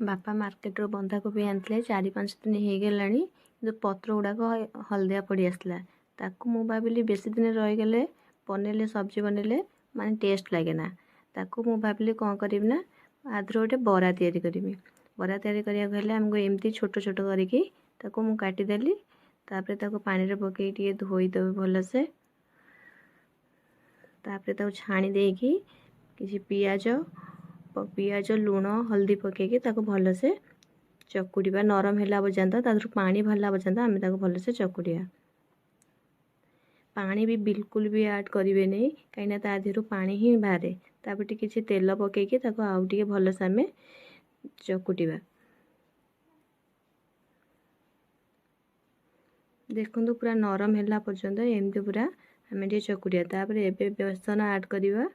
बापा मार्केट बंधाकोबी आनी 4-5 दिन हो गलानी कि पत्र गुड़ाक हलदिया पड़ी आसला ताकू मु भाविली बेसी दिन रहीगले बनइले सब्जी बनइले माने टेस्ट लगे ना ताकू मु भाविली कौन करी ना आधर गोटे बरा तैयारी करी बरा तैयारी करने आमको एमती छोट छोट करके ताकू मु काटिदेली तापर ताकू पानी रे पकई टे धोईदेवी भलसे तापर ताकू छाणी देकी किसी पियाज लुण हल्दी पकईकी ताकू भलसे चकुड़िया नरम है पर्यंत तादर पानी बाहर पर्यंत आम ताकू भलसे चकुड़िया पानी भी बिल्कुल भी ऐड करेंगे नहीं कहीं तादेहरु पानी ही बाहर तापर किसी तेल पकईकी ताकू आउ टे भलसे आम चकुटिया देखो पूरा नरम है पर्यंत एमती पूरा आम टे चकुटिया तापर एबे बेसन ऐड करिवा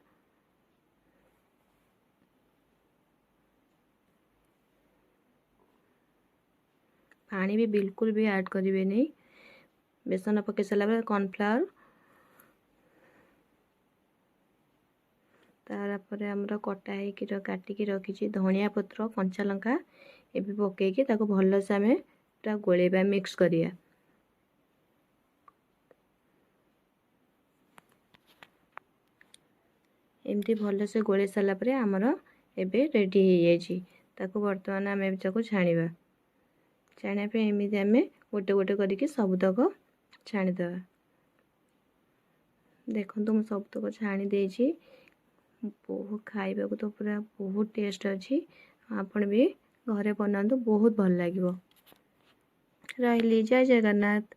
पानी भी बिल्कुल भी ऐड करेंगे नहीं बेसन पकई सारा कॉर्नफ्लावर तापर आमर कटा हो काटिकी रखी धनिया पत्र कंचा लंका एबे पकईकी ताको भलसे आम पूरा गोलेबा मिक्स करिया एमती भलसे गोले सारा पर आमर एबे रेडी हो जाइए ताको बर्तमान आम ताको छाणीबा छाणिया एमती आम गोटे गोटे करके सबुतक छाणीदे देखो मुझे सबुतक छाणी देछि बहुत खाइबा को तो पूरा बहुत टेस्ट अच्छी आपण भी घरे बनातु बहुत भल लगे रही जय जगन्नाथ।